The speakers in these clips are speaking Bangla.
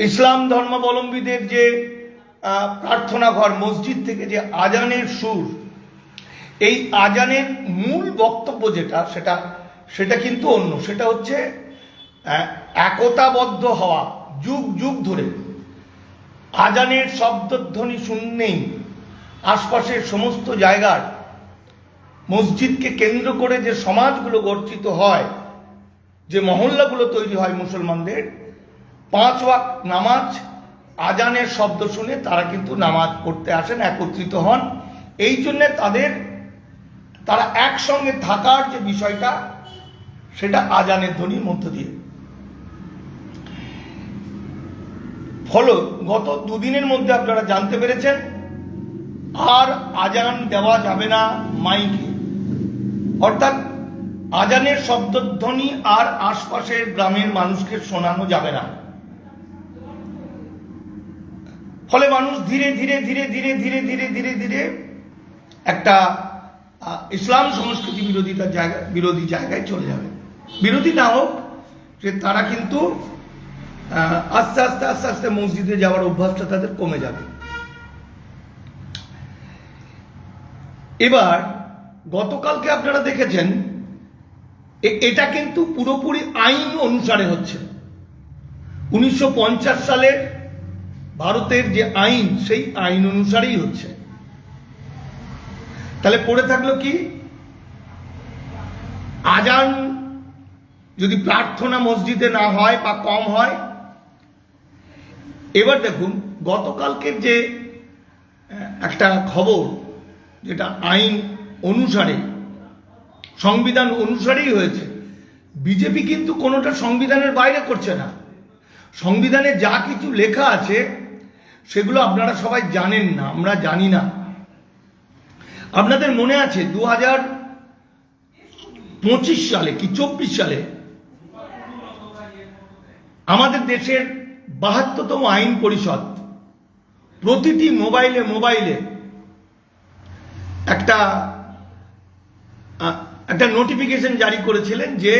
ইসলাম ধর্মাবলম্বীদের যে প্রার্থনা ঘর মসজিদ থেকে যে আজানের সুর, এই আজানের মূল বক্তব্য সেটা কিন্তু অন্য। সেটা হচ্ছে একতাবদ্ধ হওয়া। যুগ যুগ ধরে আজানের শব্দধ্বনি শুনলেই আশপাশের সমস্ত জায়গার মসজিদকে কেন্দ্র করে যে সমাজগুলো গঠিত হয়, যে মহল্লাগুলো তৈরি হয় মুসলমানদের, 5 ওয়াক্ত নামাজ আজানের শব্দ শুনে তারা কিন্তু নামাজ পড়তে আসেন, একত্রিত হন। এই জন্যে তারা একসঙ্গে থাকার যে বিষয়টা, সেটা আজানের ধ্বনির মধ্য দিয়ে। ফলে গত দুদিনের মধ্যে আপনারা জানতে পেরেছেন আর আজান দেওয়া যাবে না মাইকে, অর্থাৎ আজানের শব্দধ্বনি আর আশপাশের গ্রামের মানুষকে শোনানো যাবে না। ফলে মানুষ ধীরে ধীরে ধীরে ধীরে ধীরে ধীরে ধীরে ধীরে একটা ইসলাম সংস্কৃতি বিরোধী জায়গায় চলে যাবে। বিরোধী না হোক, যে তারা কিন্তু আস্তে আস্তে আস্তে আস্তে মসজিদে যাওয়ার অভ্যাসটা তাদের কমে যাবে। এবার গতকালকে আপনারা দেখেছেন, এটা কিন্তু পুরোপুরি আইন অনুসারে হচ্ছে। 1950 সালের ভারতের যে আইন, সেই আইন অনুসারেই হচ্ছে। তাহলে পড়ে থাকলো কি, আজান যদি প্রার্থনা মসজিদে না হয় বা কম হয়। এবার দেখুন, গতকালকের যে একটা খবর, যেটা আইন অনুসারে, সংবিধান অনুসারেই হয়েছে। বিজেপি কিন্তু কোনোটা সংবিধানের বাইরে করছে না। সংবিধানে যা কিছু লেখা আছে সেগুলো আপনারা সবাই জানেন না, আমরা জানি না। আপনাদের মনে আছে 2025 সালে কি 24 সালে আমাদের দেশের 72তম আইন পরিষদ প্রতিটি মোবাইলে একটা নোটিফিকেশন জারি করেছিলেন যে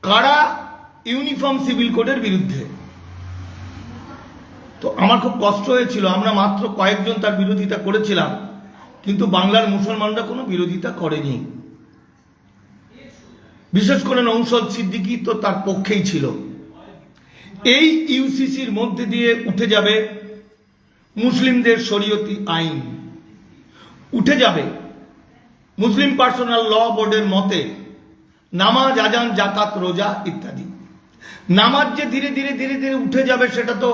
কারা ইউনিফর্ম সিভিল কোডের বিরুদ্ধে। তো আমার খুব কষ্ট হয়েছিল, আমরা মাত্র কয়েকজন তার বিরোধিতা করেছিলাম, কিন্তু বাংলার মুসলমানরা কোনো বিরোধিতা করেনি। বিশেষ করে নৌশদ সিদ্দিকী তো তার পক্ষেই ছিল। এই ইউসিসির মধ্যে দিয়ে উঠে যাবে মুসলিমদের শরীয়তি আইন, উঠে যাবে মুসলিম পার্সোনাল ল বোর্ডের মতে নামাজ, আজান, জাকাত, রোজা ইত্যাদি। নামাজ যে ধীরে ধীরে ধীরে ধীরে উঠে যাবে, সেটা তো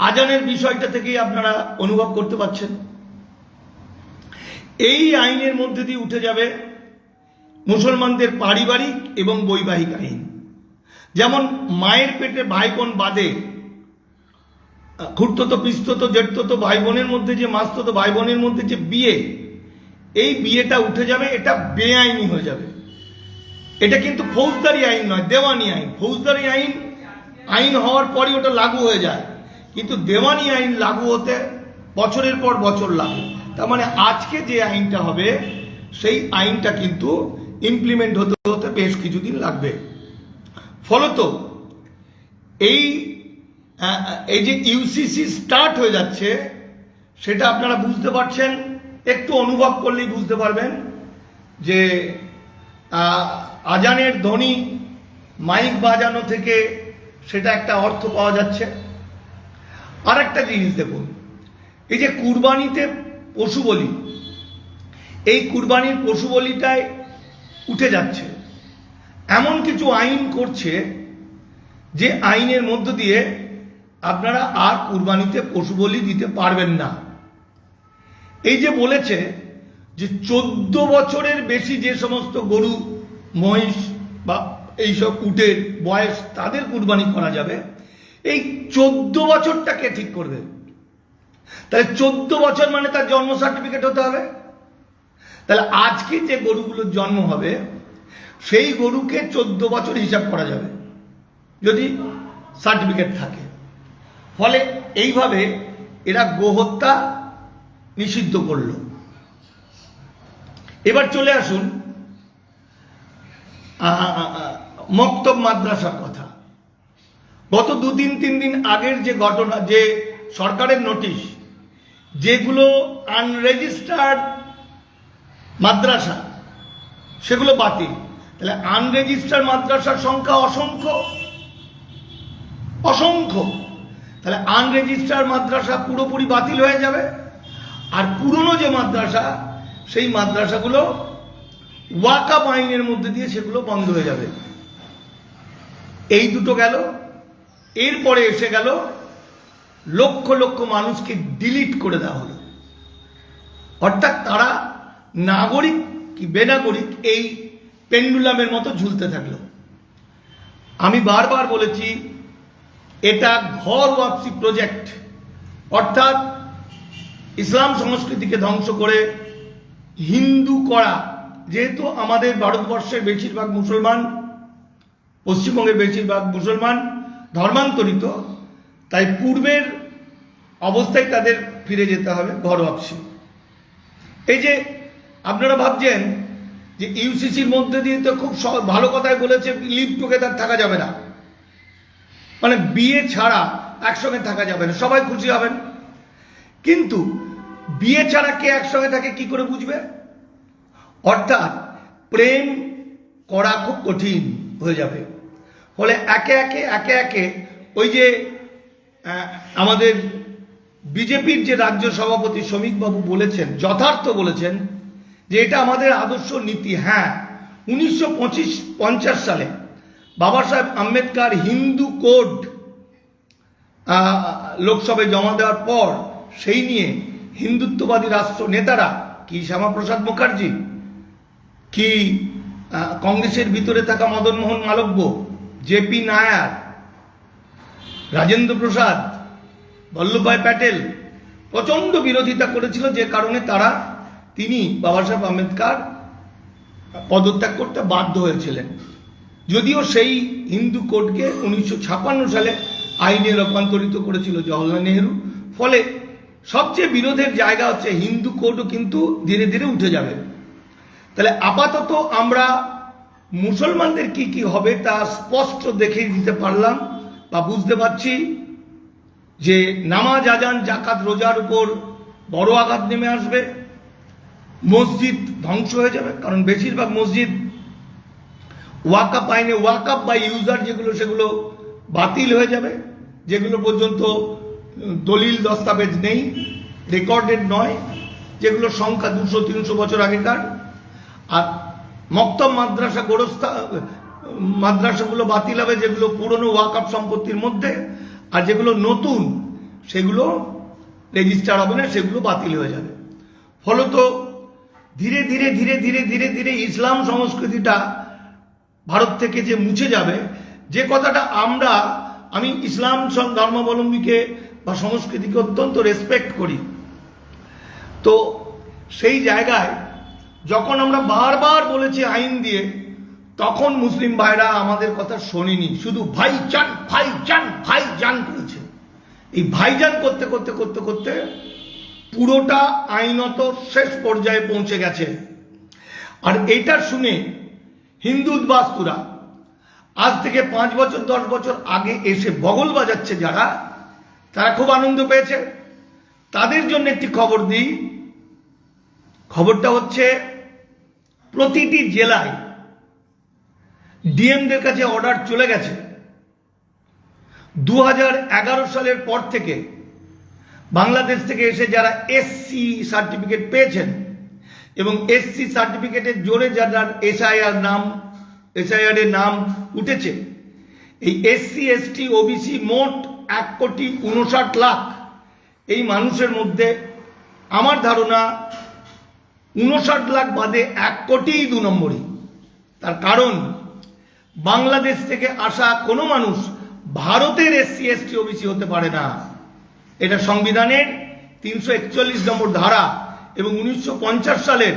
আজানের বিষয়টা থেকেই আপনারা অনুভব করতে পারছেন। এই আইনের মধ্যে দিয়ে উঠে যাবে মুসলমানদের পারিবারিক এবং বৈবাহিক আইন। যেমন মায়ের পেটে ভাই বোন বাদে খুড়তো পিস্ততো জেঠতো ভাই বোনের মধ্যে যে মাস্ততো ভাই বোনের মধ্যে যে বিয়ে, এই বিয়েটা উঠে যাবে, এটা বেআইনি হয়ে যাবে। এটা কিন্তু ফৌজদারি আইন নয়, দেওয়ানি আইন। ফৌজদারি আইন হওয়ার পরই ওটা লাগু হয়ে যায়, কিন্তু দেওয়ানি আইন লাগু হতে বছরের পর বছর লাগে। তার মানে আজকে যে আইনটা হবে, সেই আইনটা কিন্তু ইমপ্লিমেন্ট হতে হতে বেশ কিছুদিন লাগবে। ফলত এই যে ইউসিসি স্টার্ট হয়ে যাচ্ছে, সেটা আপনারা বুঝতে পারছেন। একটু অনুভব করলেই বুঝতে পারবেন যে আজানের ধ্বনি মাইক বাজানো থেকে সেটা একটা অর্থ পাওয়া যাচ্ছে। আর একটা জিনিস দেখুন, এই যে কুরবানিতে পশু বলি, এই কুরবানির পশু বলিটায় উঠে যাচ্ছে। এমন কিছু আইন করছে যে আইনের মধ্য দিয়ে আপনারা আর কুরবানিতে পশু বলি দিতে পারবেন না। এই যে বলেছে যে 14 বছরের বেশি যে সমস্ত গরু, মহিষ বা এইসব উটের বয়স, তাদের কুরবানি করা যাবে। এই 14 বছরটাকে ঠিক করবে। তাহলে 14 বছর মানে তার জন্ম সার্টিফিকেট হতে হবে। তাহলে আজকে যে গরুগুলোর জন্ম হবে, সেই গরুকে 14 বছর হিসাব করা যাবে যদি সার্টিফিকেট থাকে। ফলে এইভাবে এরা গোহত্যা নিষিদ্ধ করল। এবার চলে আসুন মক্তব মাদ্রাসার কথা। গত 2-3 দিন আগের যে ঘটনা, যে সরকারের নোটিশ, যেগুলো আনরেজিস্টার্ড মাদ্রাসা সেগুলো বাতিল। তাহলে আনরেজিস্টার্ড মাদ্রাসার সংখ্যা অসংখ্য অসংখ্য। তাহলে আনরেজিস্টার্ড মাদ্রাসা পুরোপুরি বাতিল হয়ে যাবে, আর পুরনো যে মাদ্রাসা সেই মাদ্রাসাগুলো ওয়াকফ আইনের মধ্যে দিয়ে সেগুলো বন্ধ হয়ে যাবে। এই দুটো গেল। এরপরে এসে গেল লক্ষ লক্ষ মানুষকে ডিলিট করে দেওয়া হলো, অর্থাৎ তারা নাগরিক কি বেনাগরিক এই পেন্ডুলামের মতো ঝুলতে থাকলো। আমি বারবার বলেছি এটা ঘর ওয়াপসি প্রজেক্ট, অর্থাৎ ইসলাম সংস্কৃতিকে ধ্বংস করে হিন্দু করা। যেহেতু আমাদের ভারতবর্ষের বেশিরভাগ মুসলমান, পশ্চিমবঙ্গের বেশিরভাগ মুসলমান ধর্মান্তরিত, তাই পূর্বের অবস্থায় তাদের ফিরে যেতে হবে, ঘর ওয়াপসি। এই যে আপনারা ভাবছেন যে ইউসিসির মধ্যে দিয়ে তো খুব ভালো কথাই বলেছে, লিভ টুগেদার থাকা যাবে না, মানে বিয়ে ছাড়া একসঙ্গে থাকা যাবে না, সবাই খুশি হবেন। কিন্তু বিয়ে ছাড়া কে একসঙ্গে থাকে কি করে বুঝবে? অর্থাৎ প্রেম করা খুব কঠিন হয়ে যাবে। ফলে একে একে ওই যে আমাদের বিজেপির যে রাজ্য সভাপতি শ্রমিক বাবু বলেছেন, যথার্থ বলেছেন যে এটা আমাদের আদর্শ নীতি। হ্যাঁ, 1950 সালে বাবা সাহেব আম্বেদকর হিন্দু কোড লোকসভায় জমা দেওয়ার পর সেই নিয়ে হিন্দুত্ববাদী রাষ্ট্র নেতারা, কি শ্যামাপ্রসাদ মুখার্জি, কি কংগ্রেসের ভিতরে থাকা মদন মোহন মালব্য, জেপি নায়ার, রাজেন্দ্র প্রসাদ, বল্লভভাই প্যাটেল প্রচণ্ড বিরোধিতা করেছিল, যে কারণে তিনি বাবা সাহেব আম্বেদকর পদত্যাগ করতে বাধ্য হয়েছিলেন। যদিও সেই হিন্দু কোডকে 1956 সালে আইনে রূপান্তরিত করেছিল জওহরলাল নেহরু। ফলে সবচেয়ে বিরোধের জায়গা হচ্ছে হিন্দু কোডও কিন্তু ধীরে ধীরে উঠে যাবে। তাহলে আপাতত আমরা মুসলমানদের কি কি হবে তা স্পষ্ট দেখিয়ে দিতে পারলাম বা বুঝতে পারছি যে নামাজ, আজান, জাকাত, রোজার উপর বড় আঘাত নেমে আসবে। মসজিদ ধ্বংস হয়ে যাবে, কারণ বেশিরভাগ মসজিদ ওয়াকফ আইনে ওয়াকফ বা ইউজার যেগুলো সেগুলো বাতিল হয়ে যাবে, যেগুলো পর্যন্ত দলিল দস্তাবেজ নেই, রেকর্ডেড নয়, যেগুলো সংখ্যা 200-300 বছর আগেকার। আর মক্তব মাদ্রাসা মাদ্রাসাগুলো বাতিল হবে, যেগুলো পুরনো ওয়াকফ সম্পত্তির মধ্যে, আর যেগুলো নতুন সেগুলো রেজিস্টার হবে না, সেগুলো বাতিল হয়ে যাবে। ফলত ধীরে ধীরে ধীরে ধীরে ধীরে ধীরে ইসলাম সংস্কৃতিটা ভারত থেকে যে মুছে যাবে, যে কথাটা আমি ইসলাম ধর্মাবলম্বীকে বা সংস্কৃতিকে অত্যন্ত রেসপেক্ট করি, তো সেই জায়গায় যখন আমরা বারবার বলেছি আইন দিয়ে, তখন মুসলিম ভাইরা আমাদের কথা শোনেনি, শুধু ভাইজান ভাইজান ভাইজান করেছে। এই ভাইজান করতে করতে করতে করতে পুরোটা আইনত শেষ পর্যায়ে পৌঁছে গেছে। আর এটা শুনে হিন্দু উদ্বাস্তুরা আজ থেকে 5 বছর 10 বছর আগে এসে বগল বাজাচ্ছে যারা, তারা খুব আনন্দ পেয়েছে। তাদের জন্য একটি খবর দিই। খবরটা হচ্ছে প্রতিটি জেলায় ডিএমদের কাছে অর্ডার চলে গেছে। 2011 সালের পর থেকে বাংলাদেশ থেকে এসে যারা এসসি সার্টিফিকেট পেয়েছেন এবং এসসি সার্টিফিকেটের জোরে যারা এসআইআর এর নাম উঠেছে, এই এসসি এসটি ওবিসি মোট 1,59,00,000 এই মানুষের মধ্যে আমার ধারণা 59 লাখ বাদে 1 কোটি 2 নম্বরই। তার কারণ বাংলাদেশ থেকে আসা কোনো মানুষ ভারতের এসসি এসটি ওবিসি হতে পারে না। এটা সংবিধানের 341 নম্বর ধারা এবং 1950 সালের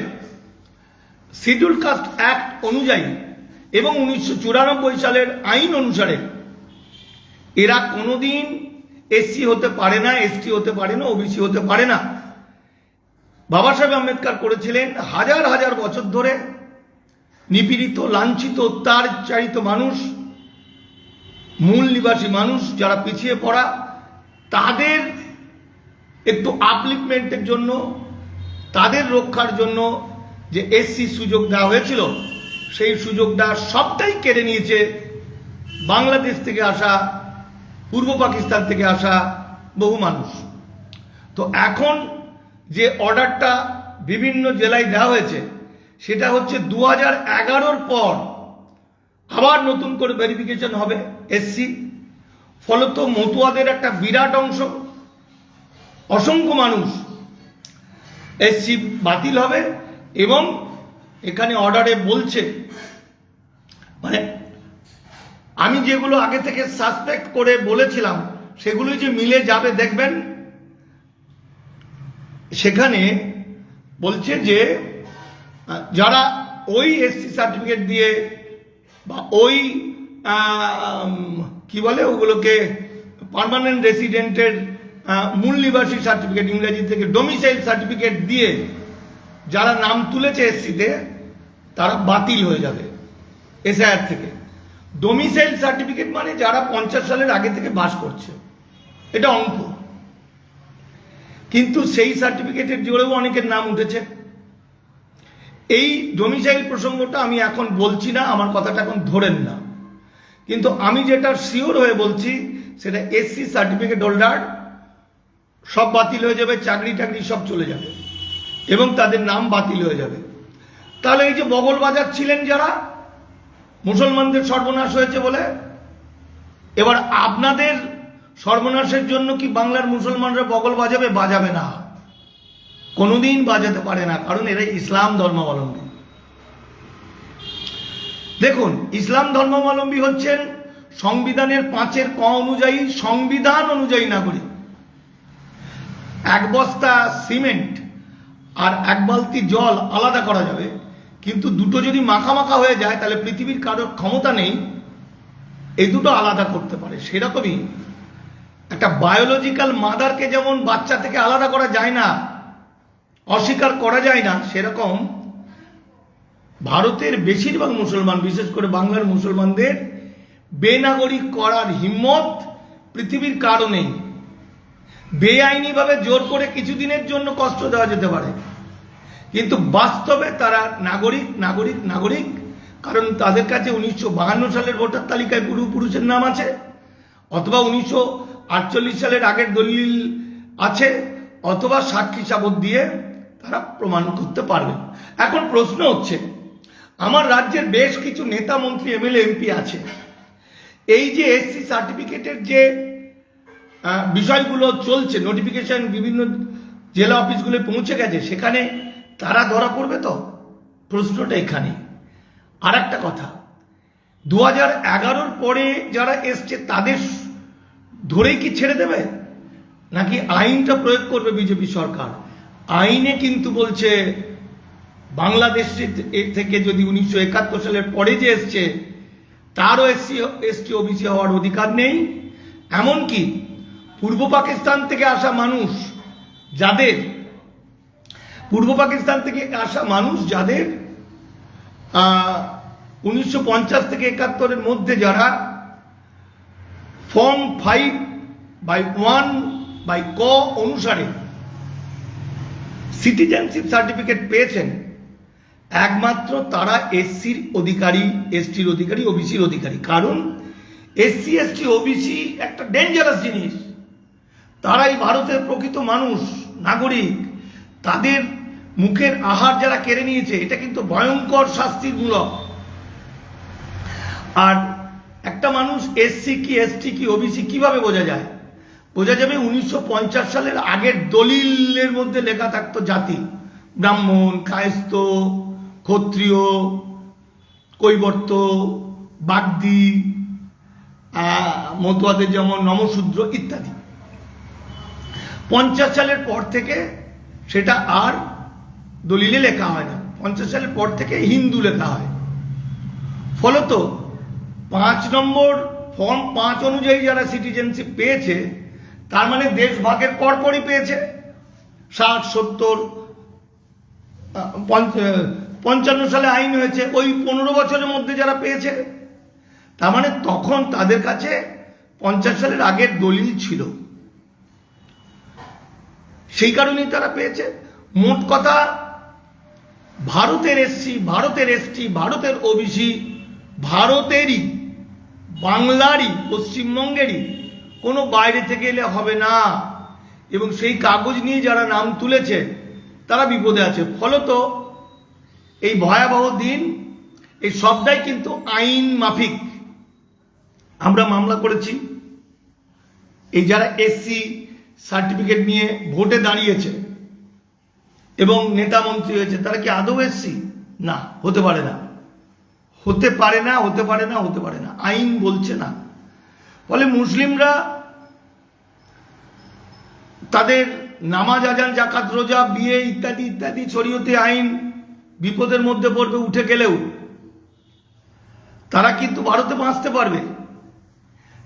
শিডিউল কাস্ট অ্যাক্ট অনুযায়ী এবং 1994 সালের আইন অনুসারে এরা কোনোদিন এসসি হতে পারে না, এসটি হতে পারে না, ওবিসি হতে পারে না। বাবা সাহেব আম্বেদকর করেছিলেন হাজার হাজার বছর ধরে নিপীড়িত, লাঞ্ছিত, অত্যাচারিত মানুষ মূল নিবাসী মানুষ যারা পিছিয়ে পড়া, তাদের একটু আপলিফমেন্টের জন্য, তাদের রক্ষার জন্য যে এসসি সুযোগ দেওয়া হয়েছিল, সেই সুযোগটা সবটাই কেড়ে নিয়েছে বাংলাদেশ থেকে আসা, পূর্ব পাকিস্তান থেকে আসা বহু মানুষ। তো এখন যে অর্ডারটা বিভিন্ন জেলায় দেওয়া হয়েছে, সেটা হচ্ছে 2011-র পর আবার নতুন করে ভেরিফিকেশন হবে এসসি। ফলত মতুয়াদের একটা বিরাট অংশ, অসংখ্য মানুষ এসসি বাতিল হবে। এবং এখানে অর্ডারে বলছে, মানে আমি যেগুলো আগে থেকে সাসপেক্ট করে বলেছিলাম সেগুলোই যে মিলে যাবে দেখবেন। সেখানে বলছে যে যারা ওই এসসি সার্টিফিকেট দিয়ে বা ওই কি বলে ওগুলোকে পার্মানেন্ট রেসিডেন্টের মূল নিবাসী সার্টিফিকেট, ইংরেজি থেকে ডোমিসাইল সার্টিফিকেট দিয়ে যারা নাম তুলেছে এসসিতে, তারা বাতিল হয়ে যাবে এসআইআর থেকে। ডোমিসাইল সার্টিফিকেট মানে যারা 50 সালের আগে থেকে বাস করছে, এটা অঙ্ক। কিন্তু সেই সার্টিফিকেটের জোরেও অনেকের নাম উঠেছে। এই ডোমিসাইল প্রসঙ্গটা আমি এখন বলছি না, আমার কথাটা এখন ধরেন না, কিন্তু আমি যেটা শিওর হয়ে বলছি সেটা এসসি সার্টিফিকেট হোল্ডার সব বাতিল হয়ে যাবে, চাকরি টাকরি সব চলে যাবে এবং তাদের নাম বাতিল হয়ে যাবে। তাহলে এই যে বগল বাজাচ্ছিলেন যারা, মুসলমানদের সর্বনাশ হয়েছে বলে, এবার আপনাদের সর্বনাশের জন্য কি বাংলার মুসলমানরা বগল বাজাবে? বাজাবে না, কোনোদিন বাজাতে পারে না, কারণ এরা ইসলাম ধর্মাবলম্বী। দেখুন, ইসলাম ধর্মাবলম্বী হচ্ছেন সংবিধানের 5-এর ক অনুযায়ী, সংবিধান অনুযায়ী নাগরিক। এক বস্তা সিমেন্ট আর এক বালতি জল আলাদা করা যাবে, কিন্তু দুটো যদি মাখা হয়ে যায় তাহলে পৃথিবীর কারোর ক্ষমতা নেই এই দুটো আলাদা করতে পারে। সেরকমই একটা বায়োলজিক্যাল মাদারকে যেমন বাচ্চা থেকে আলাদা করা যায় না, অস্বীকার করা যায় না, সেরকম ভারতের বেশিরভাগ মুসলমান, বিশেষ করে বাংলার মুসলমানদের বেনাগরিক করার হিম্মত পৃথিবীর কারো নেই। বেআইনিভাবে জোর করে কিছুদিনের জন্য কষ্ট দেওয়া যেতে পারে, কিন্তু বাস্তবে তারা নাগরিক নাগরিক নাগরিক, কারণ তাদের কাছে 1952 সালের ভোটার তালিকায় পূর্বপুরুষের নাম আছে, অথবা 1948 সালের আগের দলিল আছে, অথবা সাক্ষী সাবত দিয়ে তারা প্রমাণ করতে পারবেন। এখন প্রশ্ন হচ্ছে, আমার রাজ্যের বেশ কিছু নেতা, মন্ত্রী, এমএলএ, এমপি আছে, এই যে এসসি সার্টিফিকেটের যে বিষয়গুলো চলছে, নোটিফিকেশন বিভিন্ন জেলা অফিসগুলো পৌঁছে গেছে, সেখানে তারা ধরা পড়বে তো? প্রশ্নটা এখানে। আর একটা কথা, 2011-র পরে যারা এসছে তাদের ধরেই কি ছেড়ে দেবে, নাকি আইনটা প্রয়োগ করবে বিজেপি সরকার? আইনে কিন্তু বলছে বাংলাদেশ থেকে যদি 1971 সালের পরে যে এসছে তারও এসটি ওবিসি হওয়ার অধিকার নেই। এমনকি পূর্ব পাকিস্তান থেকে আসা মানুষ যাদের 1950 থেকে 71-এর মধ্যে যারা ফর্ম 5/1 ক অনুসারে সিটিজেনশিপ সার্টিফিকেট পেয়েছেন, একমাত্র তারা এসসির অধিকারী, এসটির অধিকারী, ওবিসির অধিকারী। কারণ এসসি, এসটি, ওবিসি একটা ডেঞ্জারাস জিনিস। তারাই ভারতের প্রকৃত মানুষ, নাগরিক। তাদের মুখের আহার যারা কেড়ে নিয়েছে, এটা কিন্তু ভয়ঙ্কর শাস্তিমূলক। আর একটা মানুষ এসসি কি, এসটি কি, ওবিসি কিভাবে বোঝা যায়? বোঝা যাবে 1950 সালের আগের দলিলের মধ্যে লেখা থাকতো জাতি, ব্রাহ্মণ, কায়স্থ, ক্ষত্রিয়, কৈবর্ত, বাগদি, মতুয়াদের যেমন নমশূদ্র ইত্যাদি। 50 সালের পর থেকে সেটা আর দলিলে লেখা হয় না, 50 সালের পর থেকে হিন্দু লেখা হয়। ফলত 5 নম্বর ফর্ম 5 অনুযায়ী যারা সিটিজেনশিপ পেয়েছে, তার মানে দেশ ভাগের পরপরই পেয়েছে। 60, 70, 55 সালে আইন হয়েছে, ওই 15 বছরের মধ্যে যারা পেয়েছে, তার মানে তখন তাদের কাছে 50 সালের আগের দলিল ছিল, সেই কারণেই তারা পেয়েছে। মোট কথা ভারতের এসসি, ভারতের এসটি, ভারতের ওবিসি, ভারতেরই, বাংলারই, পশ্চিমবঙ্গেরই, কোনো বাইরে থেকে এলে হবে না। এবং সেই কাগজ নিয়ে যারা নাম তুলেছে তারা বিপদে আছে। ফলত এই ভয়াবহ দিন, এই সবটাই কিন্তু আইন মাফিক। আমরা মামলা করেছি, এই যারা এসসি সার্টিফিকেট নিয়ে ভোটে দাঁড়িয়েছে এবং নেতা মন্ত্রী হয়েছে, তারা কি আদৌ এসসি? না, হতে পারে না, হতে পারে না, হতে পারে না, হতে পারে না, আইন বলছে না। ফলে মুসলিমরা তাদের নামাজ, আজান, জাকাত, রোজা, বিয়ে ইত্যাদি ইত্যাদি শরীয়তে আইন বিপদের মধ্যে পড়বে উঠে গেলেও তারা কিন্তু ভারতে বাঁচতে পারবে।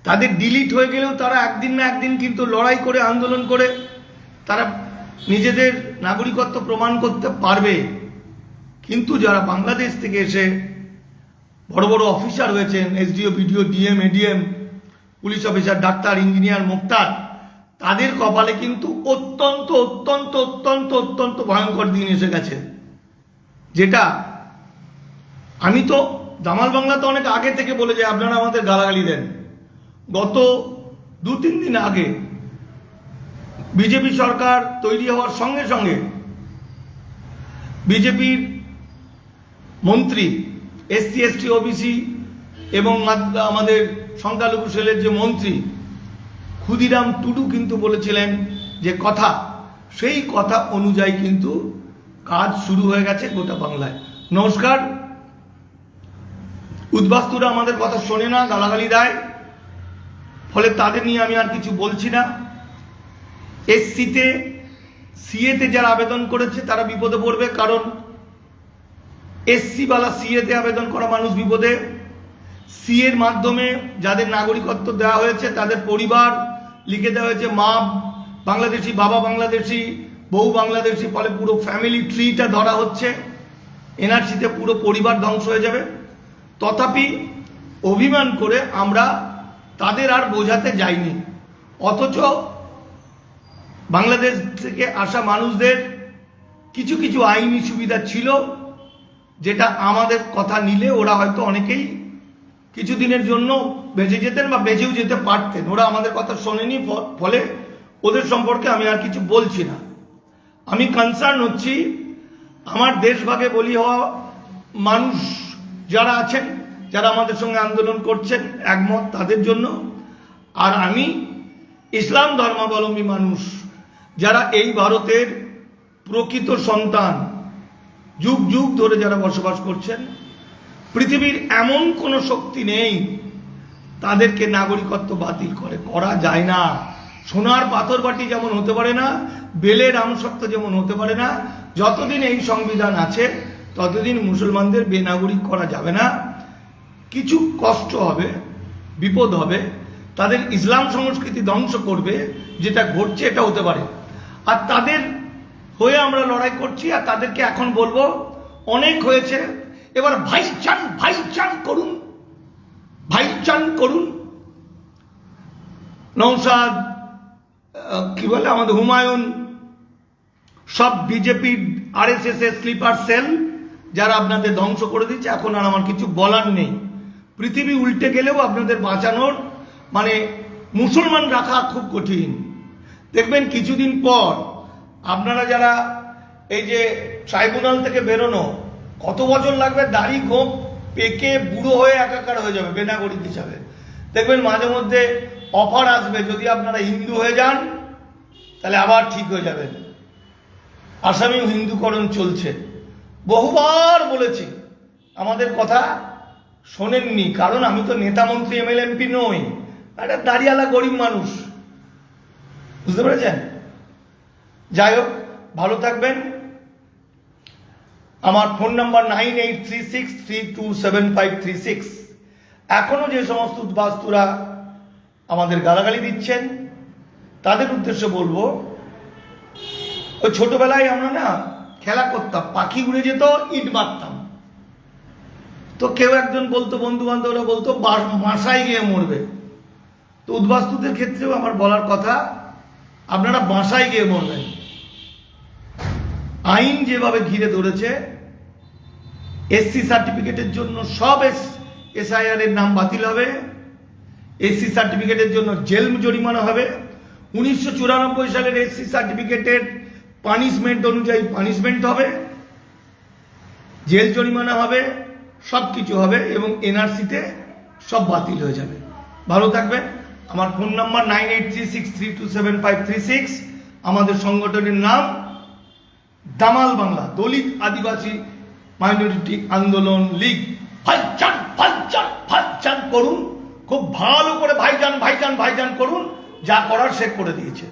তাদের ডিলিট হয়ে গেলেও তারা একদিন না একদিন কিন্তু লড়াই করে, আন্দোলন করে তারা নিজেদের নাগরিকত্ব প্রমাণ করতে পারবে। কিন্তু যারা বাংলাদেশ থেকে এসে বড় বড় অফিসার হয়েছেন, SDO, BDO, DM, ADM, police officer, ডাক্তার, ইঞ্জিনিয়ার, মোক্তার, তাদের কপালে কিন্তু অত্যন্ত অত্যন্ত অত্যন্ত অত্যন্ত ভয়ঙ্কর দিন এসে গেছে। যেটা আমি তো দামাল বাংলাতে অনেক আগে থেকে বলে যাই, আপনারা আমাদের গালাগালি দেন। গত 2-3 দিন আগে বিজেপি সরকার তৈরি হওয়ার সঙ্গে সঙ্গে বিজেপির মন্ত্রী, এসসি, এসটি, ওবিসি এবং আমাদের সংখ্যালঘু সেলের যে মন্ত্রী ক্ষুদিরাম টুডু কিন্তু বলেছিলেন যে কথা, সেই কথা অনুযায়ী কিন্তু কাজ শুরু হয়ে গেছে গোটা বাংলায়। নমস্কার। উদ্বাস্তুরা আমাদের কথা শোনে না, গালাগালি দেয়, ফলে তাদের নিয়ে আমি আর কিছু বলছি না। এসসিতে, সিএতে যারা আবেদন করেছে তারা বিপদে পড়বে, কারণ এসসি বালা সিএতে আবেদন করা মানুষ বিপদে। সিএর মাধ্যমে যাদের নাগরিকত্ব দেওয়া হয়েছে তাদের পরিবার লিখে দেওয়া হয়েছে মা বাংলাদেশি, বাবা বাংলাদেশি, বউ বাংলাদেশি, ফলে পুরো ফ্যামিলি ট্রিটা ধরা হচ্ছে। এনআরসিতে পুরো পরিবার ধ্বংস হয়ে যাবে। তথাপি অভিমান করে আমরা তাদের আর বোঝাতে যাইনি, অথচ বাংলাদেশ থেকে আসা মানুষদের কিছু কিছু আইনি সুবিধা ছিল, যেটা আমাদের কথা নিলে ওরা হয়তো অনেকেই কিছুদিনের জন্য বেঁচে যেতেন বা বেঁচেও যেতে পারতেন। ওরা আমাদের কথা শোনেনি, ফলে ওদের সম্পর্কে আমি আর কিছু বলছি না। আমি কনসার্ন হচ্ছি আমার দেশভাগে বলি হওয়া মানুষ যারা আছেন, যারা আমাদের সঙ্গে আন্দোলন করছেন একমত, তাদের জন্য। আর আমি ইসলাম ধর্মাবলম্বী মানুষ যারা এই ভারতের প্রকৃত সন্তান, যুগ যুগ ধরে যারা বসবাস করছেন, পৃথিবীর এমন কোনো শক্তি নেই তাদেরকে নাগরিকত্ব বাতিল করা যায় না। সোনার পাথর বাটি যেমন হতে পারে না, বেলের আমসত্ব যেমন হতে পারে না, যতদিন এই সংবিধান আছে ততদিন মুসলমানদের বেনাগরিক করা যাবে না। কিছু কষ্ট হবে, বিপদ হবে, তাদের ইসলাম সংস্কৃতি ধ্বংস করবে, যেটা ঘটছে এটা হতে পারে। আর তাদের হয়ে আমরা লড়াই করছি। আর তাদেরকে এখন বলবো অনেক হয়েছে, এবার ভাইচান করুন, ভাইচান করুন। নওশাদ, কি বলে আমাদের হুমায়ুন, সব বিজেপির আরএসএস এর স্লিপার সেল যারা আপনাদের ধ্বংস করে দিচ্ছে, এখন আর আমার কিছু বলার নেই। পৃথিবী উল্টে গেলেও আপনাদের বাঁচানোর মানে মুসলমান রাখা খুব কঠিন। দেখবেন কিছুদিন পর আপনারা যারা এই যে ট্রাইব্যুনাল থেকে বেরোনো, কত বছর লাগবে, দাড়ি গোঁপ পেকে বুড়ো হয়ে একাকার হয়ে যাবে বেনাগরিক হিসাবে। দেখবেন মাঝে মধ্যে অফার আসবে, যদি আপনারা হিন্দু হয়ে যান তাহলে আবার ঠিক হয়ে যাবেন। আসামি হিন্দুকরণ চলছে, বহুবার বলেছি, আমাদের কথা শোনেননি। কারণ আমি তো নেতা মন্ত্রী, এমএলএ, এমপি নই, একটা দাড়িওয়ালা গরিব মানুষ, বুঝতে পেরেছেন? যাই হোক, ভালো থাকবেন। আমার ফোন নাম্বার 9836327536। এখনো যে সমস্ত উদ্বাস্তুরা আমাদের গালাগালি দিচ্ছেন তাদের উদ্দেশ্যে বলবো, ওই ছোটবেলায় আমরা না খেলা করতাম, পাখি উড়ে যেত, ইট মারতাম, তো কেউ একজন বলতো, বন্ধু বান্ধবরা বলতো বাসায় গিয়ে মরবে। তো উদ্বাস্তুদের ক্ষেত্রেও আমার বলার কথা, আপনারা বাসায় গিয়ে মরবেন। আইন যেভাবে ঘিরে ধরেছে, এসসি সার্টিফিকেটের জন্য সব এসআইআর এর নাম বাতিল হবে, এসসি সার্টিফিকেটের জন্য জেল জরিমানা হবে, 1994 সালের এসসি সার্টিফিকেটের পানিশমেন্ট অনুযায়ী পানিশমেন্ট হবে, জেল জরিমানা হবে, সব কিছু হবে এবং এনআরসিতে সব বাতিল হয়ে যাবে। ভালো থাকবেন। আমার ফোন নাম্বার 9836327536। আমাদের সংগঠনের নাম দামাল বাংলা দলিত আদিবাসী মাইনরিটি আন্দোলন লীগ। ভাইজান ভাইজান ভাইজান করুন, খুব ভালো করে ভাইজান ভাইজান ভাইজান করুন, যা করার সে করে দিয়েছে।